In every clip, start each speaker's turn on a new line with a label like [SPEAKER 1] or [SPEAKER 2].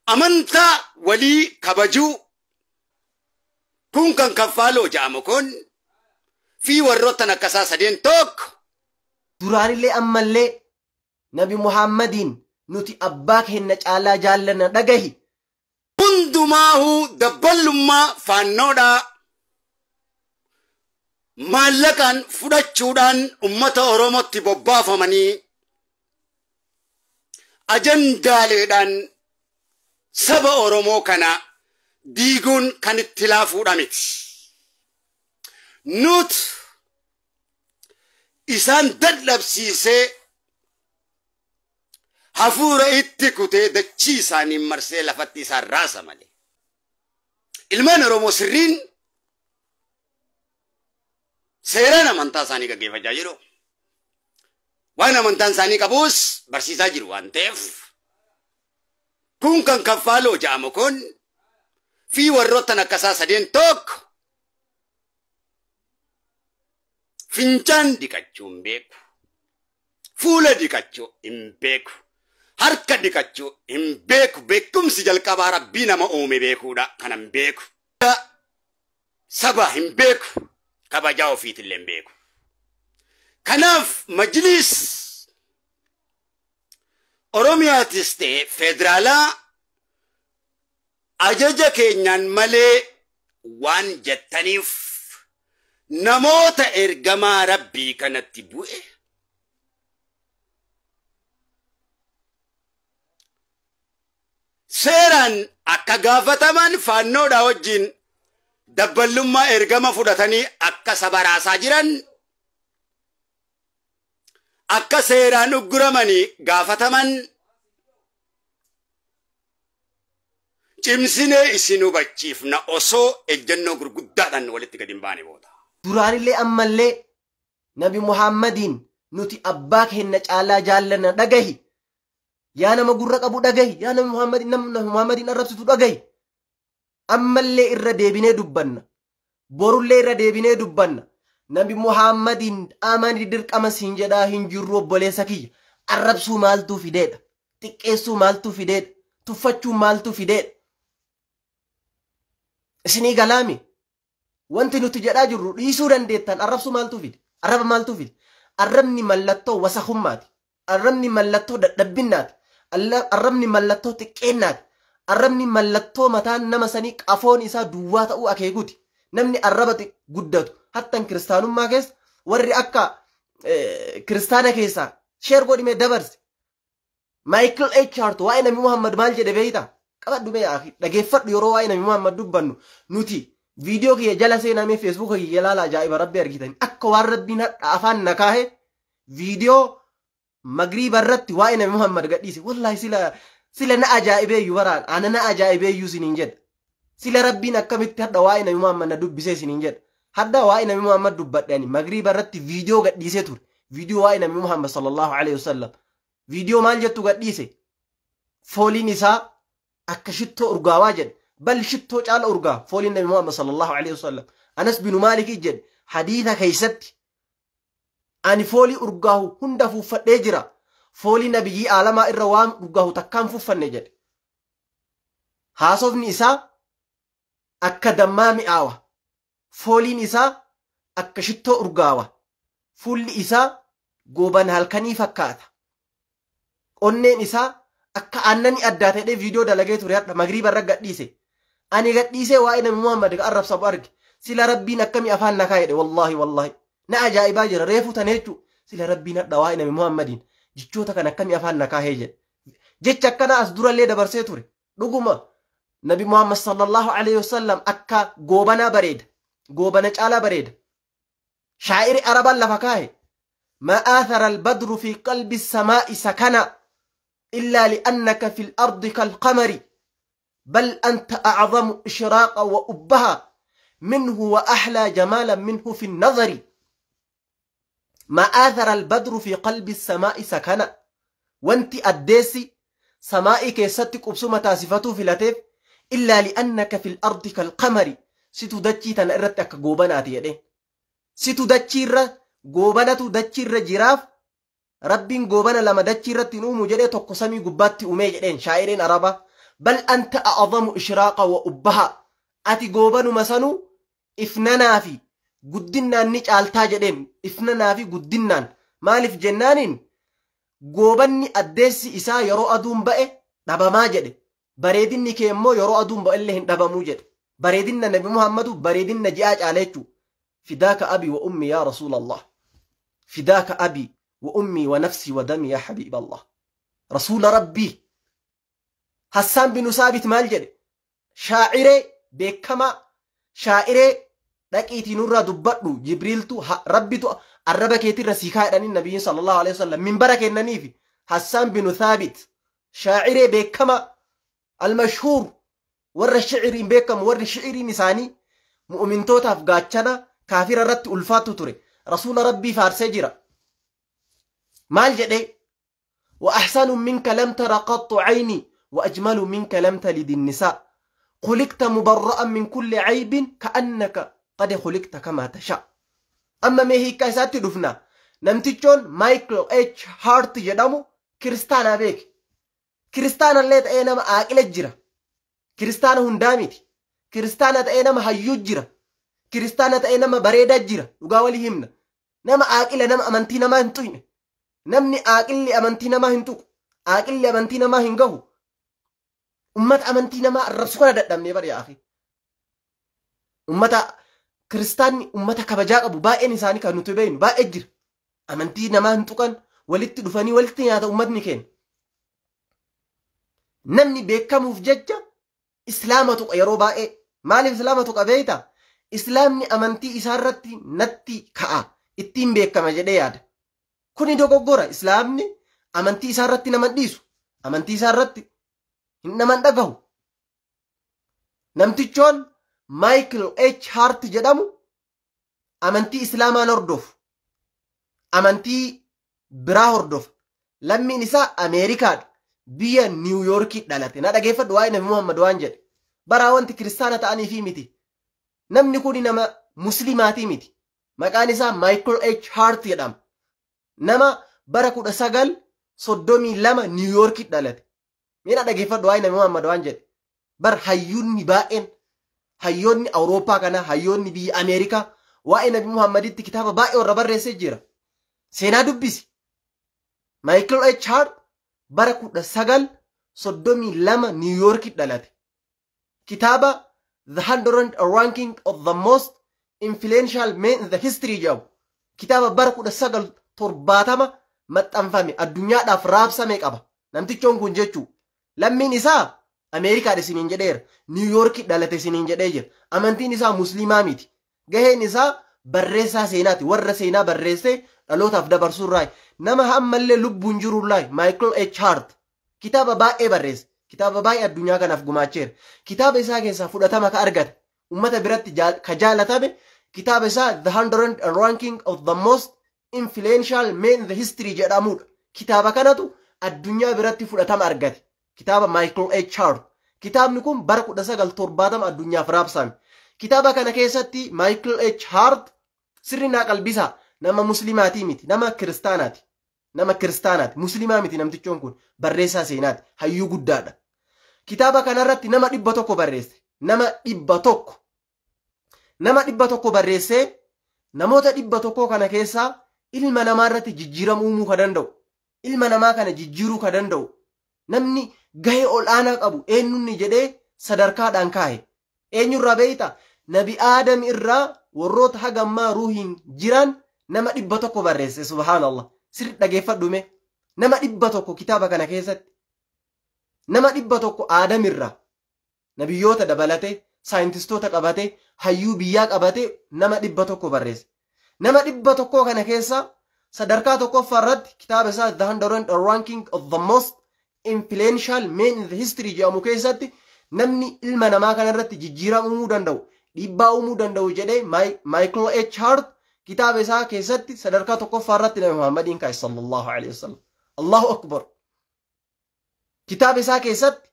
[SPEAKER 1] أمنتا ولي كبجو كون كان كفالو جامكون في ورطنا كساسة دين توك
[SPEAKER 2] دوران اللي أما اللي نبي محمدين نوتي أباك هنج على جالنا دقهي
[SPEAKER 1] كندماه دبلما فانودا مالكان فدچودان أمة أوروموتي بوبا فماني أجنداليدان سبا أورومو كان ديغون كان اتلافو دامت نوت إسان دلب سيسي حفورة اتكوتي دچي ساني مرسي لفتي سار راسا مالي ilmaan Oromoo sirriin seeraan amantaa isaanii gaggeeffachaa jiru. Waan amantaan isaanii qabuus barsiisaa jiru waan ta'eef kun kan kaffaaloo jedhamu kun fi warroottan akkasaa sadeen tokko fincaan dhiqachuu hin beeku, fuula dhiqachuu hin beeku, harka dhiqachuu hin beeku. Beekumsi jalqabaa Rabbii nama uume beekuudha. Kanan beeku saba hin beeku, kabajaa ofiitillee hin beeku. Kanaaf majlis Oromiyaatis ta'e federaalaa ajaja keenyaan malee waan jettaniif namoota ergamaa Rabbii kanatti bu'e seeraan akka gaafataman faannoodha wajjin dabballummaa ergama fudhatanii akka sabaraasaa jiran akka seeraan ugguramanii gaafataman cimsinee isin hubachiifna osoo ejjennoo gurguddaadhaan walitti gadi hin baane booda.
[SPEAKER 2] Duraanillee ammallee Nabi Muhammadin nuti abbaa keenya caalaa jaallanna dhagahi. Yaa nama gurra qabu dhagahi. Yaa Nabi Muhammadin arrabsitu dhagahi. Ammallee irra deebinee dubbanna. Borullee irra deebinee dubbanna. Nabi Muhammadin amani dirqama siin jedhaa hin jirru obboleessa kiyya. Arrabsuu maaltu fideedha? Xiqqeessuu maaltu fideedha? Tuffachuu maaltu fideedha? Isinii galaami. Wanti nuti jedhaa jirru dhiisuu dandeettan arrabsuu maaltu fide? Arraba maaltu fide? Arrabni mallattoo wasakhummaati. Arrabni mallattoo dadhabbinnaati. Arrabni mallattoo xiqqeennaati. Arrabni mallattoo mataan nama sanii qafoon isaa duwwaa ta'uu akeekuuti. Namni arraba guddatu hattan kiristaanummaa keessa warri akka kiristaana keessaa sheer godhime dabarse. Michael H. Hart waa'ee Nabi Muhammad maal jedhe beeyta? Qabadhu mee akhi dhageeffadhu yeroo waa'ee Nabi Muhammad dubbannu nuti viidiyoo kiyya jala seenamee feesbuuka kiyya ilaala ajaa'iba rabbi argitani akka waan rabbiin hadha afaan nakaahe viidiyoo magriiba irratti waa'ee Nabi Muhammad gadhiise wallahi sila na ajaa'ibeeyyu baraan ana na ajaa'ibeeyyu siniin jedha sila rabbiin akkamitti hadha waa'ee Nabi Muhammad na dubbisee siniin jedha hadda waa'ee Nabi Muhammad dubbadhani magriiba irratti viidiyoo gadhiisee ture viidiyoo waa'ee Nabi Muhammad sallallahu alaihi wasallam viidiyoo maal jettu gadhiise fooliin isaa akka shittoo urgaawaa jedhe bal shittoo caala urgaa fooliin Nabi Muhammad sallallahu alaihi wasallam Anas bin Malik jedhe hadiisa keessatti ani foolii urgaahu hunda fuuffadhee jira foolii nabiyyi aalamaa irra waan urgaahu takkaan fuuffanne jedhe haasofni isaa akka dammaa mi'aawa fooliin isaa akka shittoo urgaawa fuulli isaa gooban halkanii fakkaata onneen isaa akka annani addaa ta'ee viidiyoo dalagee ture hadha magriiba irra gadhiise ani gadhiisee waa'ee Nabi Muhammad ka arrabsamu arge sila rabbiin akkami afaan nakaa jedhe wallahi na ajaa'ibaa jira reefu tan jechu sila rabbiin hadha waa'ee Nabi Muhammadin jechoota kan akkami afaan nakaa jedhe jecha akkana as durallee dabarsee ture dhuguma Nabi Muhammad sallallahu alaihi wasallam akka goobana bareeda goobana caalaa bareeda shaa'iri arabaan lafa kaahe ma athara albadru fi qalbi samaa'i sakana إلا لأنك في الأرض كالقمر بل أنت أعظم إشراقا وأبها منه وأحلى جمالا منه في النظر ما آثر البدر في قلب السماء سكنا وانت أديسي سمائي كيستك أبسومة تاسفته في لطيف إلا لأنك في الأرض كالقمر ستدجي تنأرتك قوبانات يدين ستدجي قوبانات دجي جراف Rabbiin goobana lama dachii irratti nuumu jedhee tokko samii gubbaatti uumee jedheen shaa'iriin araba بل أنت أعظم إشراقا وأبها أتي قوبان مسانو إفننا في قدنا نجعل تاجدين إفننا في قدنا مالف جنانين قوباني أدسي إسا يرو أدوم بأي دابا ما جد بريدين كيمو يرو أدوم بأي اللي دابا موجد بريدين نبي محمد بريدين نجاج عليكو فداك أبي وأمي يا رسول الله فداك أبي وأمي ونفسي ودمي يا حبيب الله رسول ربي حسان بن ثابت مالجد شاعري بكما شاعري لكيتي نور دبرو جبريل تو ربي تو الربا كيتي رسيكا النبي صلى الله عليه وسلم من بركة النبي حسان بن ثابت شاعري بكما المشهور ور الشعر بكم ور الشعر نساني مؤمن توتا فقاتشنا كافر رت ألفات تري رسول ربي فارسجرا مالجد وأحسن منك لم تر قط عيني وأجمل منك لم تلد النساء خلقت مبرأ من كل عيب كأنك قد خلقت كما تشاء أما ما هي كاسات دفنا نمتجون مايكل اتش هارت جدامو كريستانا بيك كريستانا اللي تأينا ما آكل الجرا كريستانا هنداميتي كريستانا تأينا ما هيو جرا كريستانا تأينا ما بريدا جرا وقاولي همنا نما آكل نما أمانتينا ما هنتوين نمني آكل لي أمانتينا ما هنتو آكل لي أمانتينا ما هنقهو أمت أمانتينا ما الرسولة دمني بر يا أخي أمتا كريستاني أمتا كبجاء أبو باء نساني كانوا تبين باء أجر أمانتينا ما هنتو كان ولت دفاني ولت ياتا أمتني كين نمني بيكامو في ججة إسلامتك يرو باء مالي إسلامتك أبيتا إسلامني أمانتي إسارتي نتي كأ ittiin beekama jedhee yaada. Kuni dogoggora islaamni amantii isaa irratti nama dhiisu amantii isaa irratti hin nama dhagahu. Namtichoon Michael H. Hart jedhamu amantii islaamaan hordofu amantii biraa hordofa. Lammiin isaa Ameerikaadha. Biyya Niw Yoorkii dhalate. Na dhageeffadhu waa'ee Nabi Muhammad waan jedhe. Baraa wanti kiristaana ta'aniifi miti. Namni kuni nama muslimaatii miti. Maqaan isaa Michael H. Hart jedhama. Nama bara 1932 Niw Yoorkii dhalate. Mina dhageeffadhu waa'ee Nabi Muhammad waan jedhe. Bar hayyuunni baay'een hayyoonni Awurooppaa kana hayyoonni biyya Ameerikaa waa'ee Nabi Muhammaditti kitaaba baay'ee warra barreessee jira. Seenaa dubbisi. Michael H. Hart bara 1932 Niw Yoorkii dhalate. Kitaaba The 100 Ranking of the Most Influential Men in the History jedhamu kitaaba bara 1970 maxxanfame addunyaadhaaf raabsame qaba. Namtichoon kun jechuu lammiin isaa Ameerikaadha isiniin jedheera. Niw Yoorkii dhalate isiniin jedhee jira. Amantiin isaa musliimaa miti. Gaheen isaa barreessaa seenaati. Warra seenaa barreessee dhalootaaf dabarsuurraayi. Nama hammallee lubbuun jiruurraayi. Michael H. Hart kitaaba baay'ee barreesse. Kitaaba baay'ee addunyaa kanaaf gumaacheera. Kitaaba isaa keessaa fudhatama ka argate. Ummata biratti ka jaalatame kitaaba isaa The 100 Ranking of the Most Influential Men in the History jedhamudha. Kitaaba kanatu addunyaa biratti fudhatama argate. Kitaaba Michael H. Hart. Kitaabni kun bara 1970 addunyaaf raabsame. Kitaaba kana keessatti Michael H. Hart sirri naa qalbisaa nama muslimaatii miti. Nama kiristaanaati. Nama kiristaanaati. Muslimaa miti namtichoon kun. Barreessaa seenaati. Hayyuu guddaadha. Kitaaba kanarratti nama 100 barreesse. Nama 100. Nama 100 barreessee namoota 100 kana keessaa ilma namaa irratti jijjiirama uumuu ka danda'u. Ilma namaa kana jijjiiruu ka danda'u. Namni gahee ol'aanaa qabu eenyunni jedhee sadarkaadhaan kaa'e. Eenyurraa beeyta Nabi Aadam irraa warroota hagammaa ruuhiin jiran nama 100 barreesse. Subhaanallah. Sirri dhageeffadhume. Nama 100 kitaaba kana keessatti. Nama 100 Aadam irraa nabiyyoota dabalate saayintistoota qabate hayyuu biyyaa qabate nama 100 barreesse. Nama 100 kana keessa sadarkaa tokkoffaa irratti kitaaba isaa The 100 Ranking of the Most Influential Men in the History jedhamu keessatti namni ilma namaa kana irratti jijjiirama uumuu danda'u dhiibbaa uumuu danda'u jedhee Michael H. Hart kitaaba isaa keessatti sadarkaa tokkoffaa irratti Nabi Muhammadiin kaa'e sallallahu alaihi wasallam. Allahu akbar. Kitaaba isaa keessatti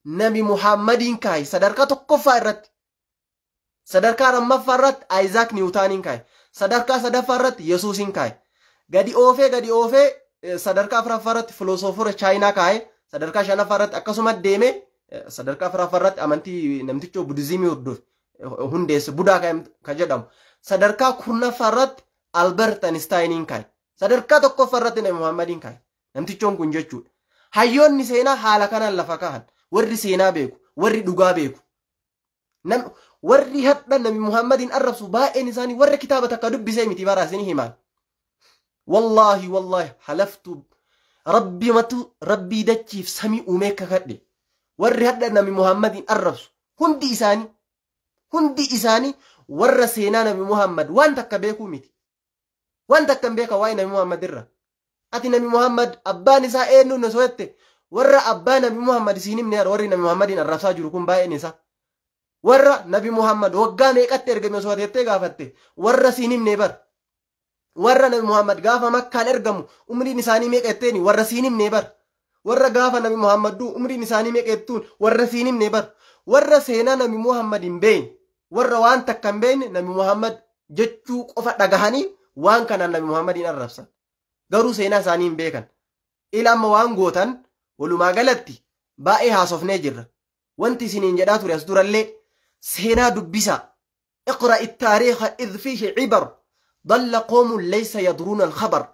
[SPEAKER 2] Nabi Muhammadiin kaa'e sadarkaa tokkoffaa irratti. Sadarkaa lammaffaa irratti Isaac Newtoniin kaa'e. Sadarkaa sadaffaa irratti Yesuusin kaa'e. Gadi oofee sadarkaa afuraffaa irratti filosoofora Chaayinaa kaa'e. Sadarkaa shanaffaa irratti akkasuma deeme sadarkaa faraffarratti amantii namticho budizimii hordoof hundeesse budaa ka jedhamu sadarkaa kurnaffarratti Albert Einsteiniin kaaye sadarkaa tokkoffarratti Nabi Muhammadiin kaaye namtichoon kun jechuudha. Hayyoonni seenaa haala kanaan lafa kaahan warri seenaa beeku warri dhugaa beeku warri hadda Nabi Muhammadiin arrabsu baay'een isaanii warra kitaaba takka dubbisee miti baraasanii himaan. Wallahi halaftu rabbii dachiif samii uumee kakadhe warri hadda Nabi Muhammadiin arrabsu hundi isaanii warra seenaa Nabi Muhammad waan takka beekuu miti. Waan takka hin beeka waa'ee Nabi Muhammad irra. Ati Nabi Muhammad abbaan isaa eenyu na so'atte warra abbaa Nabi Muhammad isiin himne warri Nabi Muhammadin arrabsaa jiru kun baay'een isaa. Warra Nabi Muhammad waggaa meeqatti ergame so'atettee gaafatte warra isiin himne bar. Warra Nabi Muhammad gaafa Makkaan ergamu umriin isaanii meeqatteeni warra isiin himne bar. Warra gaafa Nabi Muhammad umriin isaanii meeqattuun warra isiin himne bar. Warra seenaa Nabi Muhammad hin beekne warra waan takka hin beekne Nabi Muhammad jechuu qofa dhagahanii waan kanaan Nabi Muhammadin arrabsan. Garuu seenaa isaanii hin beekan. Ila amma waan gootan walumaa galatti baay'ee haasofnee jirra. Wanti isiniin jedhaa ture as durallee seenaa dubbisaa. اقرأ التاريخ إذ فيه عبر ضل قوم ليس يدرون الخبر.